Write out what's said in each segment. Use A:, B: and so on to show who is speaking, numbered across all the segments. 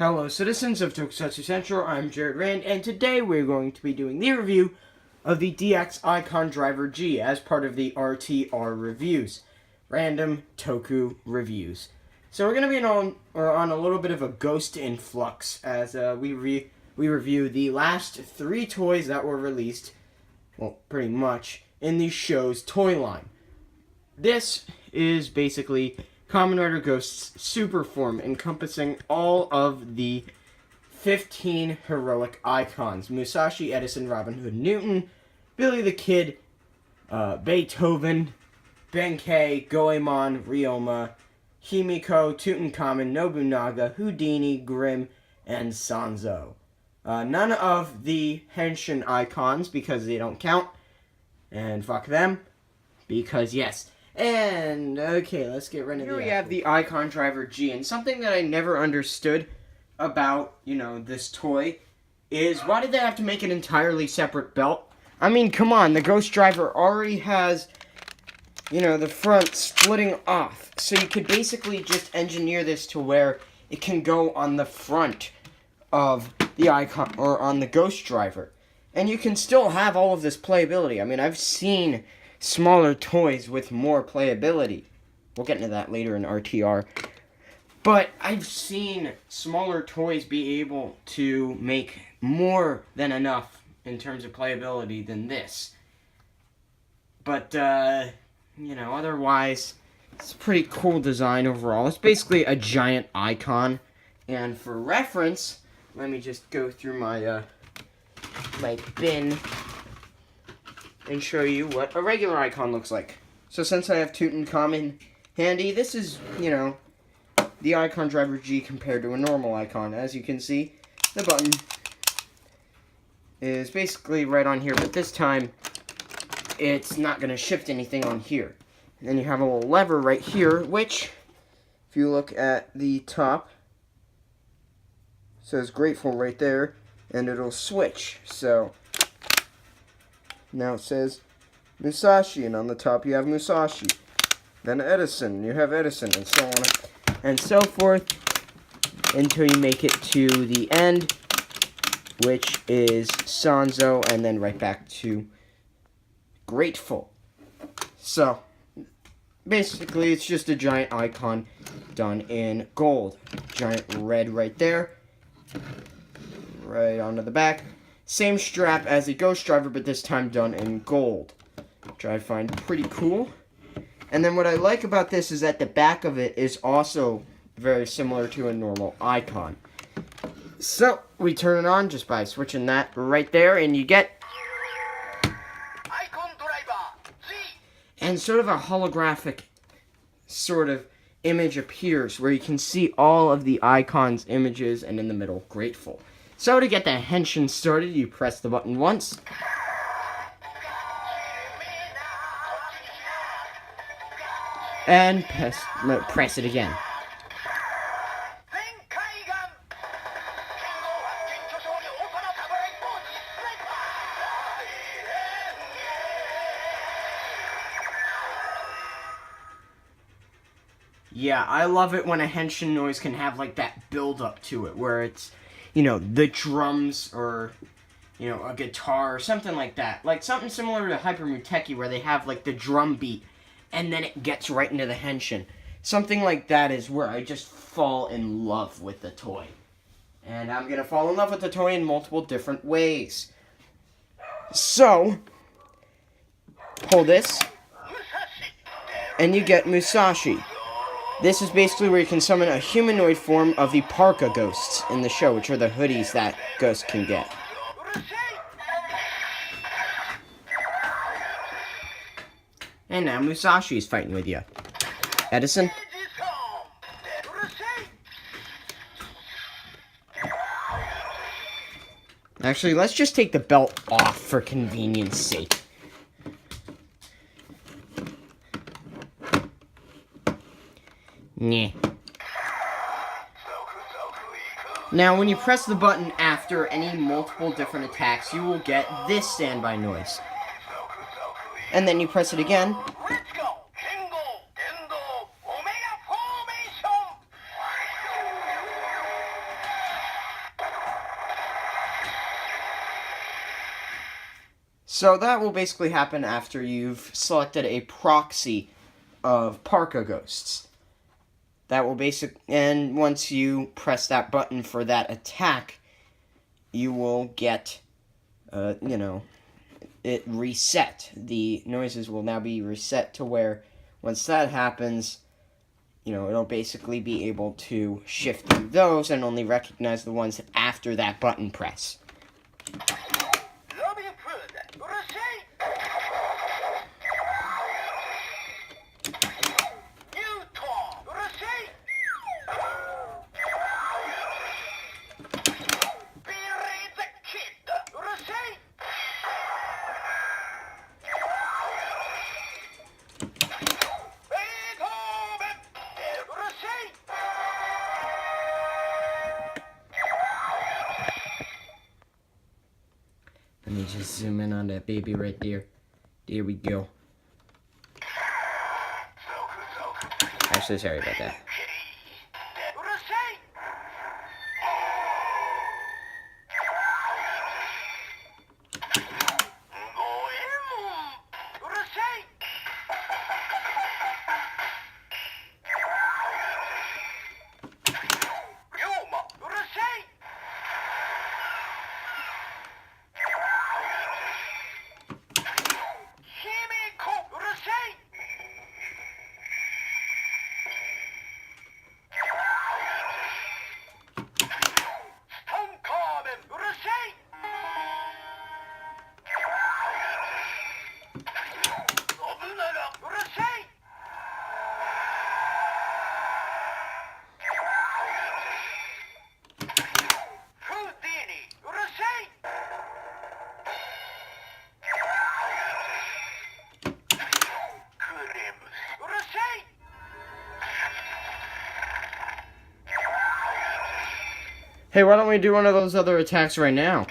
A: Hello citizens of Tokusatsu Central, I'm Jared Rand, and today we're going to be doing the review of the DX Eyecon Driver G as part of the R.T.R. reviews. Random Toku reviews. So we're going to be on a little bit of a ghost influx as we review the last 3 toys that were released, well, pretty much, in the show's toy line. This is basically Kamen Rider Ghost's super form, encompassing all of the 15 heroic icons. Musashi, Edison, Robin Hood, Newton, Billy the Kid, Beethoven, Benkei, Goemon, Ryoma, Himiko, Tutankhamun, Nobunaga, Houdini, Grimm, and Sanzo. None of the Henshin icons, because they don't count. And fuck them. Because yes. And, okay, let's get right into Here we have the Eyecon Driver G, and something that I never understood about, this toy is why did they have to make an entirely separate belt? I mean, come on, the Ghost Driver already has, the front splitting off, so you could basically just engineer this to where it can go on the front of the Eyecon, or on the Ghost Driver. And you can still have all of this playability. I mean, I've seen smaller toys with more playability. We'll get into that later in R.T.R. But I've seen smaller toys be able to make more than enough in terms of playability than this. But, otherwise, it's a pretty cool design overall. It's basically a giant icon. And for reference, let me just go through my bin and show you what a regular icon looks like. So since I have Tutankhamun handy, this is, the Eyecon Driver G compared to a normal icon. As you can see, the button is basically right on here, but this time it's not going to shift anything on here. And then you have a little lever right here, which, if you look at the top, says Grateful right there, and it'll switch. So now it says Musashi, and on the top you have Musashi. Then Edison, you have Edison, and so on and so forth, until you make it to the end, which is Sanzo, and then right back to Grateful. So, basically, it's just a giant icon done in gold. Giant red right there, right onto the back. Same strap as the Ghost Driver, but this time done in gold, which I find pretty cool. And then what I like about this is that the back of it is also very similar to a normal icon. So, we turn it on just by switching that right there, and you get Eyecon Driver G. And sort of a holographic sort of image appears where you can see all of the icons' images, and in the middle, Grateful. So to get the Henshin started, you press the button once. And press it again. Yeah, I love it when a Henshin noise can have like that build up to it, where it's the drums, or, a guitar, or something like that. Like, something similar to Hyper Muteki, where they have, like, the drum beat, and then it gets right into the Henshin. Something like that is where I just fall in love with the toy. And I'm gonna fall in love with the toy in multiple different ways. So, hold this, and you get Musashi. This is basically where you can summon a humanoid form of the parka ghosts in the show, which are the hoodies that ghosts can get. And now Musashi is fighting with you. Edison? Actually, let's just take the belt off for convenience sake. Nyeh. Now, when you press the button after any multiple different attacks, you will get this standby noise. And then you press it again, So that will basically happen after you've selected a proxy of Parka ghosts. That will and once you press that button for that attack, you will get, it reset. The noises will now be reset to where, once that happens, it'll basically be able to shift through those and only recognize the ones after that button press. Let me just zoom in on that baby right there. There we go. Actually, sorry about that. Hey, why don't we do one of those other attacks right now?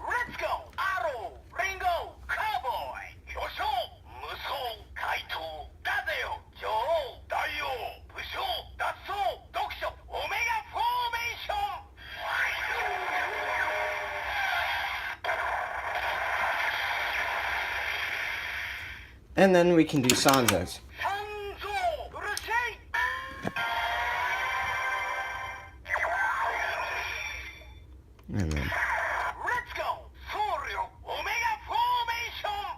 B: Let's go! Aro, Ringo, Cowboy, Yosho, Musou, Kaito, Gazeo, Joe, Daio, Busho, Datsu, Dokusho, Omega Formation!
A: And then we can do Sanzo's.
B: Sanzo, Urusei!
A: And then...
B: Let's go! Soryo, Omega Formation!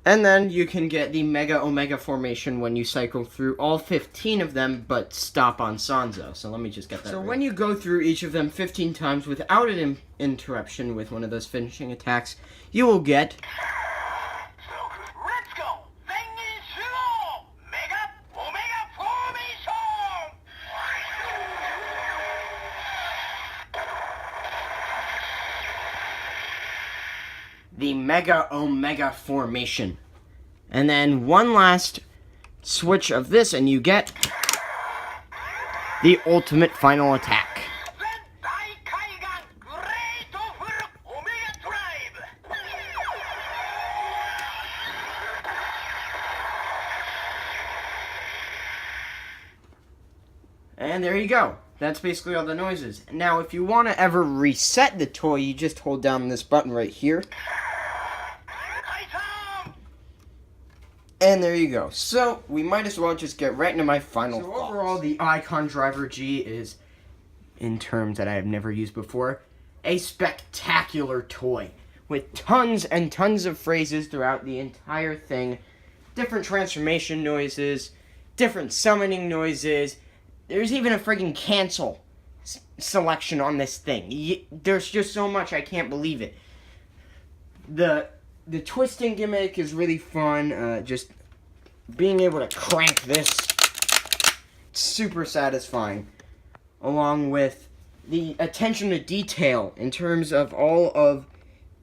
A: And then you can get the Mega Omega formation when you cycle through all 15 of them, but stop on Sanzo. So let me just get that So when you go through each of them 15 times without an interruption with one of those finishing attacks, you will get...
B: Let's go! Zengen Shugo! Mega Omega Formation!
A: the Mega Omega formation. And then one last switch of this and you get the ultimate final attack. And there you go. That's basically all the noises. Now, if you want to ever reset the toy, you just hold down this button right here. And there you go. So, we might as well just get right into my final thoughts. Overall, the Eyecon Driver G is, in terms that I have never used before, a spectacular toy. With tons and tons of phrases throughout the entire thing. Different transformation noises, different summoning noises. There's even a friggin' cancel selection on this thing. There's just so much, I can't believe it. The twisting gimmick is really fun. Just being able to crank this, super satisfying. Along with the attention to detail in terms of all of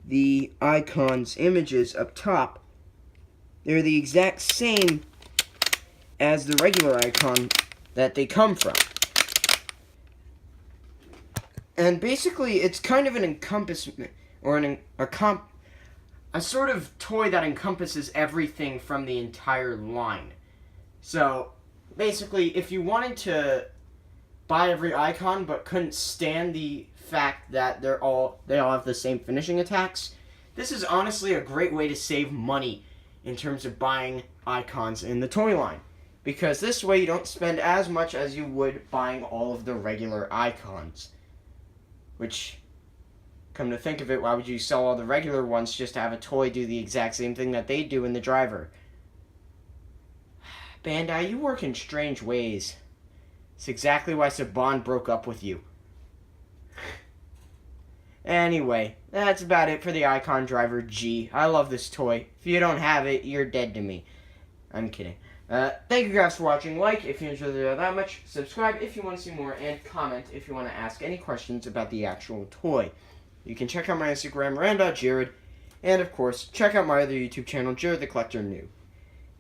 A: the Eyecon's images up top. They're the exact same as the regular Eyecon that they come from. And basically, it's kind of an encompassment, or a sort of toy that encompasses everything from the entire line. So, basically, if you wanted to buy every icon but couldn't stand the fact that they all have the same finishing attacks, this is honestly a great way to save money in terms of buying icons in the toy line. Because this way you don't spend as much as you would buying all of the regular icons. Which, come to think of it, why would you sell all the regular ones just to have a toy do the exact same thing that they do in the driver? Bandai, you work in strange ways. It's exactly why Saban broke up with you. Anyway, that's about it for the Eyecon Driver G. I love this toy. If you don't have it, you're dead to me. I'm kidding. Thank you guys for watching. Like if you enjoyed the video that much. Subscribe if you want to see more. And comment if you want to ask any questions about the actual toy. You can check out my Instagram, Rand.Jared. And of course, check out my other YouTube channel, Jared the Collector New.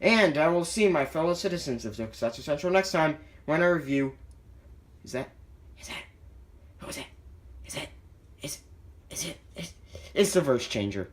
A: And I will see my fellow citizens of Tokusatsu Central next time when I review... It's the Verse Changer.